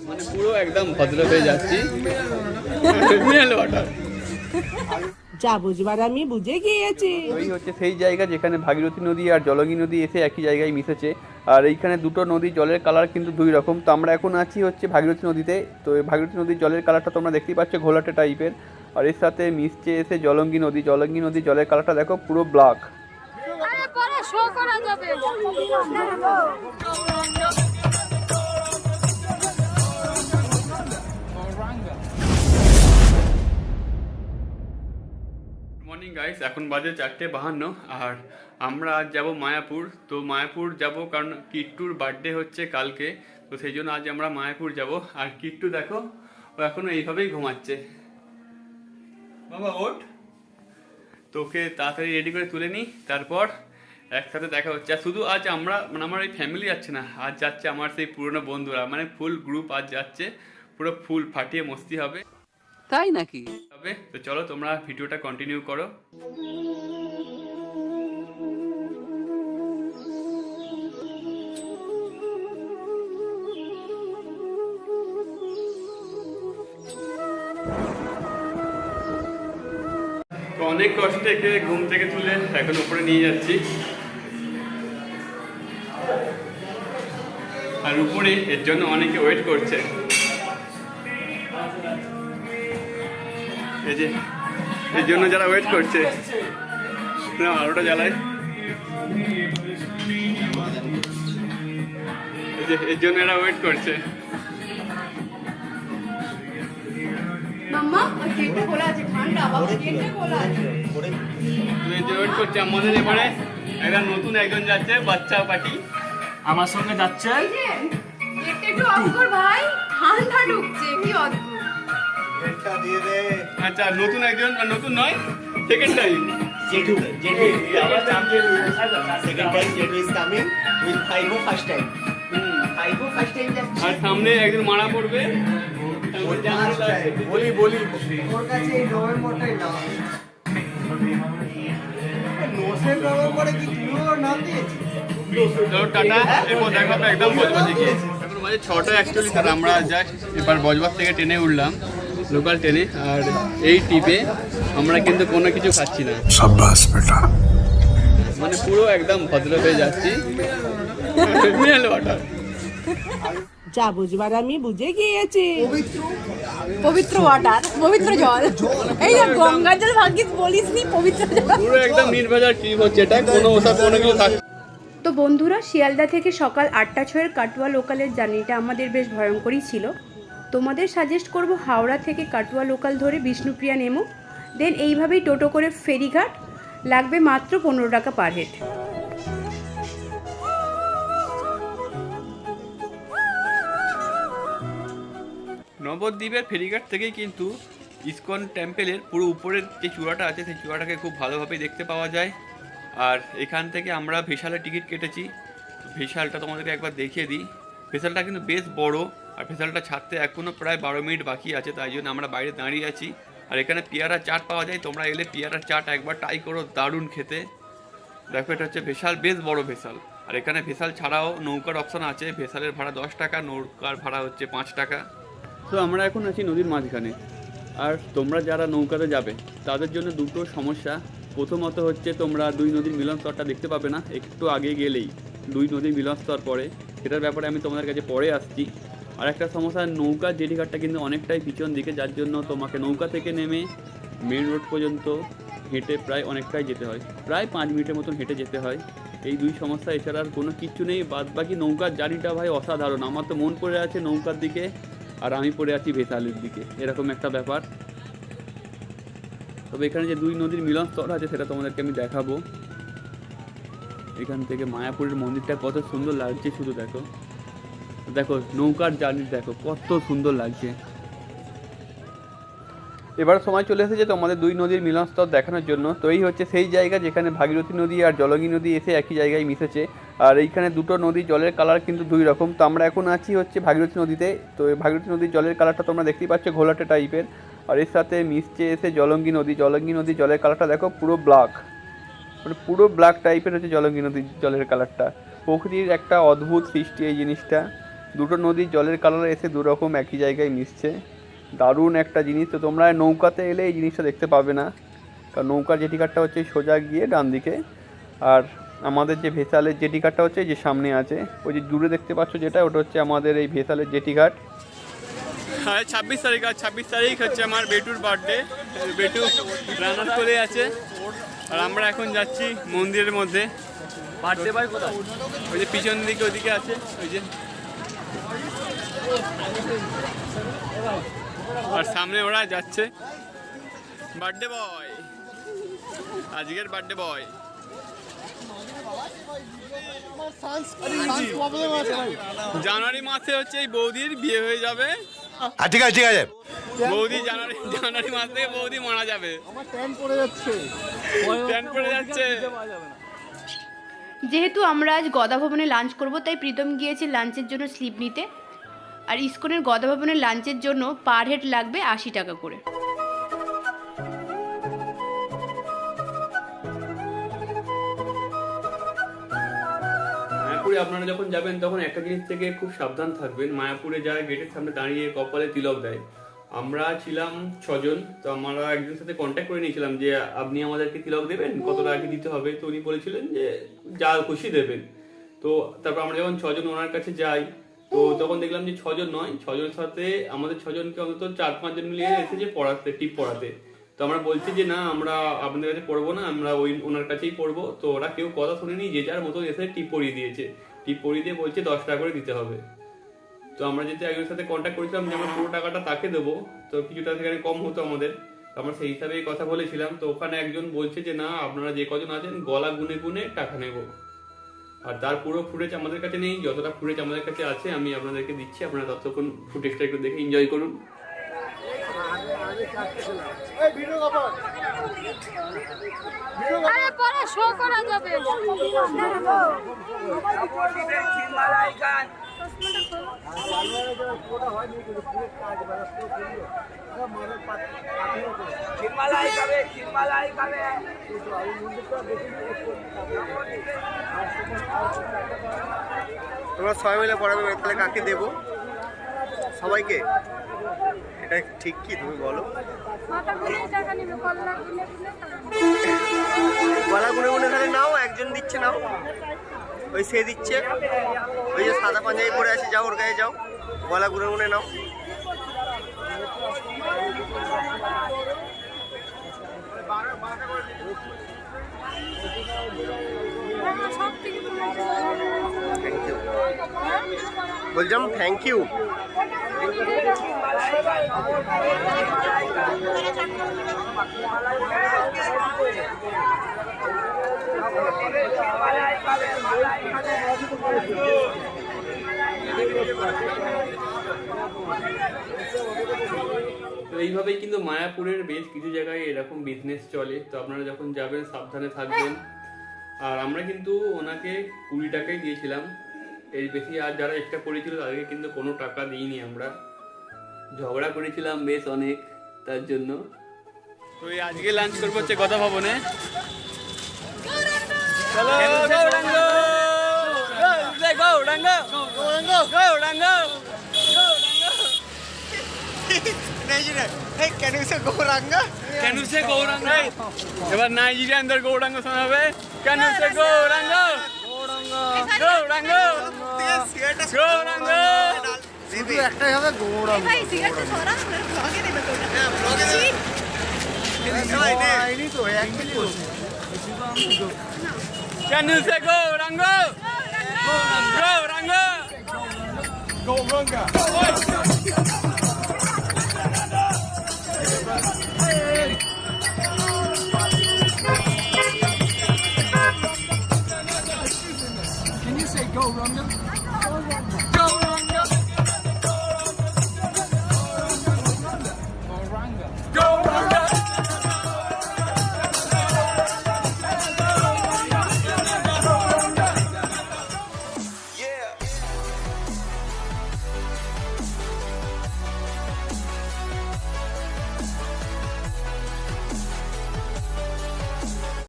মানে পুরো একদম ভদ্র হয়ে যাচ্ছি। মিনারেল ওয়াটার যা বুঝবার আমি বুঝে গিয়েছি। ওই হচ্ছে সেই জায়গা যেখানে ভাগীরথী নদী আর জলঙ্গি নদী এসে একই জায়গায় মিশেছে। আর এইখানে দুটো নদী জলের কালার কিন্তু দুই রকম। তো আমরা এখন আছি হচ্ছে ভাগীরথী নদীতে। তো এই ভাগীরথী নদীর জলের কালারটা তোমরা দেখতেই পাচ্ছ ঘোলাটে টাইপের। আর এর সাথে মিশছে এসে জলঙ্গি নদী জলের কালারটা দেখো পুরো ব্ল্যাক। মর্নিং গাইস, এখন বাজে 4:52 আর আমরা আজ যাবো মায়াপুর। তো মায়াপুর যাব কারণ কিট্টুর বার্থডে হচ্ছে কালকে। তো সেই জন্য আজ আমরা মায়াপুর যাব। আর কিট্টু দেখো, ও এখনো এইভাবেই ঘুমাচ্ছে। বাবা ওঠ, তোকে তাড়াতাড়ি রেডি করে তুলে নিই, তারপর একসাথে দেখা হচ্ছে। আর শুধু আজ আমরা মানে আমার এই ফ্যামিলি যাচ্ছে না, আজ যাচ্ছে আমার সেই পুরনো বন্ধুরা, মানে ফুল গ্রুপ আজ যাচ্ছে। পুরো ফুল ফাটিয়ে মস্তি হবে। তাই নাকি? তো চলো তোমরা ভিডিওটা কন্টিনিউ করো। তো অনেক কষ্টে একে ঘুম থেকে তুলে এখন উপরে নিয়ে যাচ্ছি। আর উপরে এর জন্য অনেকে ওয়েট করছে। এই যে এর জন্য যারা ওয়েট করছে, না আলোটা জ্বালায়। এই যে এর জন্য এরা ওয়েট করছে। ওয়েট করছে আমাদের। এবারে একটা নতুন একজন যাচ্ছে, বাচ্চা পার্টি আমার সঙ্গে যাচ্ছে। ভাই ঠান্ডা ঢুকছে, কি অদ্ভুত। আচ্ছা, নতুন একজন, নতুন নয়, second time Jetu is coming with Faibo first time. Faibo first time যাচ্ছে। আর সামনে একজন মারা পড়বে। বলি ওর কাছে এই নভেম্বরটাই না। নোসের নভেম্বরে কি তুইও নাম দিয়েছিস? চলো টাটা, এরপর দেখা হবে একদম বজবাজে গিয়ে। এখন বাজে 6টা অ্যাকচুয়ালি, স্যার আমরা জাস্ট এবার বজবাজ থেকে ট্রেনে উঠলাম, লোকাল ট্রেনে। আর এই ট্রিপে আমরা কিন্তু কোনো কিছু খাচ্ছি না। শাবাশ বেটা, মানে পুরো একদম ভদ্র হয়ে যাচ্ছি। মিনারেল ওয়াটার যা বুঝবার আমি বুঝে গিয়েছি। পবিত্র ওয়াটার, পবিত্র জল। এই যে গঙ্গার জল ভাগ্যিস বলিসনি, পবিত্র জল। পুরো একদম নির্ভেজাল ট্রিপ হচ্ছে এটা, কোনো ওসব কোনো কিছু থাকছে। তো বন্ধুরা, শিয়ালদা থেকে সকাল 8টা-6 কাটুয়া লোকালের জার্নিটা আমাদের বেশ ভয়ঙ্করই ছিল। তোমাদের সাজেস্ট করব হাওড়া থেকে কাটুয়া লোকাল ধরে বিষ্ণুপ্রিয়া নেমো, দেন এইভাবেই টোটো করে ফেরিঘাট, লাগবে মাত্র 15 টাকা পার হেড। নবদ্বীপের ফেরিঘাট থেকেই কিন্তু ইসকন টেম্পেলের পুরো উপরের যে চূড়াটা আছে সেই চূড়াটাকে খুব ভালোভাবে দেখতে পাওয়া যায়। আর এখান থেকে আমরা ভেসালের টিকিট কেটেছি। ভেসালটা তোমাদেরকে একবার দেখিয়ে দিই। ভেসালটা কিন্তু বেশ বড়, আর ভেসালটা ছাড়তে এখনও প্রায় 12 মিনিট বাকি আছে, তাই জন্য আমরা বাইরে দাঁড়িয়ে আছি। আর এখানে পেয়ারা চাট পাওয়া যায়, তোমরা এলে পেয়ারা চাট একবার ট্রাই করো, দারুণ খেতে। দেখো এটা হচ্ছে ভেসাল, বেশ বড় ভেসাল। আর এখানে ভেসাল ছাড়াও নৌকার অপশান আছে। ভেসালের ভাড়া 10 টাকা, নৌকার ভাড়া হচ্ছে 5 টাকা। তো আমরা এখন আছি নদীর মাঝখানে। আর তোমরা যারা নৌকাতে যাবে তাদের জন্য দুটো সমস্যা। প্রথমত হচ্ছে তোমরা দুই নদীর মিলনস্থলটা দেখতে পাবে না, একটু আগে গেলেই দুই নদীর মিলনস্থল পড়ে। সেটার ব্যাপারে আমি তোমাদের কাছে পরে আসছি। আর একটা সমস্যা, নৌকার জেটিঘাটটা কিন্তু অনেকটাই পিছন দিকে, যার জন্য তোমাকে নৌকা থেকে নেমে মেন রোড পর্যন্ত হেঁটে প্রায় অনেকটাই যেতে হয়, প্রায় 5 মিনিটের মতন হেঁটে যেতে হয়। এই দুই সমস্যা, এছাড়া আর কোনো কিচ্ছু নেই। বাদ বাকি নৌকার জার্নিটা ভাই অসাধারণ। আমার তো মন পড়ে আছে নৌকার দিকে, আর আমি পড়ে আছি ভেসালের দিকে, এরকম একটা ব্যাপার। তবে এখানে যে দুই নদীর মিলনস্থল আছে সেটা তোমাদেরকে আমি দেখাবো। এখান থেকে মায়াপুরের মন্দিরটা কত সুন্দর লাগছে, শুধু দেখো দেখো নৌকার জার্নি দেখো কত সুন্দর লাগছে। এবার সময় চলে এসেছে তোমাদের দুই নদীর মিলনস্থল দেখানোর জন্য। তো এই হচ্ছে সেই জায়গা যেখানে ভাগীরথী নদী আর জলঙ্গি নদী এসে একই জায়গায় মিশেছে। আর এইখানে দুটো নদী জলের কালার কিন্তু দুই রকম। তো আমরা এখন আছি হচ্ছে ভাগীরথী নদীতে। তো এই ভাগীরথী নদীর জলের কালারটা তোমরা দেখতেই পাচ্ছ ঘোলাটে টাইপের। আর এর সাথে মিশছে এসে জলঙ্গি নদী জলের কালারটা দেখো পুরো ব্ল্যাক, মানে পুরো ব্ল্যাক টাইপের হচ্ছে জলঙ্গি নদীর জলের কালারটা। প্রকৃতির একটা অদ্ভুত সৃষ্টি এই জিনিসটা। দুটো নদীর জলের কালার এসে দুরকম একই জায়গায় মিশছে। দারুণ একটা জিনিস। তো তোমরা নৌকাতে এলে এই জিনিসটা দেখতে পাবে না, কারণ নৌকার জেটিঘাটটা হচ্ছে সোজা গিয়ে ডান দিকে, আর আমাদের যে ভেসালের জেটিঘাটটা হচ্ছে যে সামনে আছে, ওই যে দূরে দেখতে পাচ্ছ যেটা, ওটা হচ্ছে আমাদের এই ভেসালের জেটিঘাট। হ্যাঁ 26 তারিখ, আর 26 তারিখ হচ্ছে আমার বেটুর বার্থডে। বেটু রান্না করে আছে, আর আমরা এখন যাচ্ছি মন্দিরের মধ্যে। বার্থডে বয় কোথায়? ওই যে পিছন দিকে ওদিকে আছে, ওই যে, আর সামনে ওরা যাচ্ছে। বার্থডে বয়, আজকের বার্থডে বয়। জানুয়ারি মাসে হচ্ছে এই বৌদির বিয়ে হয়ে যাবে। ঠিক আছে ঠিক আছে। বৌদি জানুয়ারি মাস থেকে বৌদি মারা যাবে। ট্যান পড়ে যাচ্ছে। যেহেতু আমরা আজ গদা ভবনে লাঞ্চ করব, তাই প্রীতম গিয়েছে লাঞ্চের জন্য স্লিপ নিতে। আর ইসকনের গদা ভবনের লাঞ্চের জন্য পার হেড লাগবে 80 টাকা করে। মায়াপুরে আপনারা যখন যাবেন তখন একটা জিনিস থেকে খুব সাবধান থাকবেন। মায়াপুরে যারা গেটের সামনে দাঁড়িয়ে কপালে তিলক দেয়, আমরা ছিলাম 6 জন। তো আমরা একজনের সাথে কন্ট্যাক্ট করে নিয়েছিলাম যে আপনি আমাদেরকে তিলক দেবেন, কত টাকা কি দিতে হবে। তো উনি বলেছিলেন যে যা খুশি দেবেন। তো তারপর আমরা যখন 6 জন ওনার কাছে যাই, তো তখন দেখলাম যে 6 জন নয়, 6 জনের সাথে আমাদের 6 জনকে অন্তত 4-5 জন মিলিয়ে এসেছে পড়াতে, টিপ পড়াতে। তো আমরা বলছি যে না, আমরা আপনাদের কাছে পড়বো না, আমরা ওই ওনার কাছেই পড়বো। তো ওরা কেউ কথা শুনেনি, যে যার মতো এসে টিপ পরিয়ে দিয়েছে। টিপ পরিয়ে দিয়ে বলছে 10 টাকা করে দিতে হবে। তো আমরা যেহেতু একজনের সাথে কন্ট্যাক্ট করেছিলাম যে আমরা পুরো টাকাটা তাকে দেবো, তো কিছুটা সেখানে কম হতো আমাদের। তো আমরা সেই হিসাবেই কথা বলেছিলাম। তো ওখানে একজন বলছে যে না, আপনারা যে কজন আছেন গলা গুনে গুনে টাকা নেব। আর তার পুরো ফুটেজ আমাদের কাছে নেই, যতটা ফুটেজ আমাদের কাছে আছে আমি আপনাদেরকে দিচ্ছি। আপনারা ততক্ষণ ফুটেজটা একটু দেখে এনজয় করুন। আরে পরে শো করা যাবে। তোমরা সবাই মিলে পড়াবে, তাহলে কাকে দেবো? সবাইকে? এটা ঠিক কি তুমি বলো? গলা গুনে গুনে তাহলে নাও, একজন দিচ্ছে নাও, ওই সে দিচ্ছে, ওই যে সাদা পাঞ্জাবি পরে আছে, যাও ওর গায়ে যাও, গলা গুনে গুনে নাও। বলছিলাম থ্যাংক ইউ। তো এইভাবেই কিন্তু মায়াপুরের বেশ কিছু জায়গায় এরকম বিজনেস চলে। তো আপনারা যখন যাবেন সাবধানে থাকবেন। আর আমরা কিন্তু ওনাকে 20 টাকাই দিয়েছিলাম, এর বেশি আর যারা এক্সট্রা করেছিল তাদেরকে কিন্তু কোনো টাকা দিইনি। আমরা ঝগড়া করেছিলাম বেশ অনেক তার জন্য। তো এই আজকে লাঞ্চ করবো হচ্ছে গদা ভবনে। এবার নাইজেরিয়ানদের গৌরাঙ্গ শোনাবে। কেন সে গৌরাঙ্গ গৌরাঙ্গ গৌরাঙ্গ শুধু একটাই হবে, গৌরাঙ্গ। ভাই সিগারেটটা ছড়া না, ব্লগে দেবে তো এটা। তো এক মিনিট। কেন সে Gauranga Gauranga Gauranga. Can you say go, Ranga?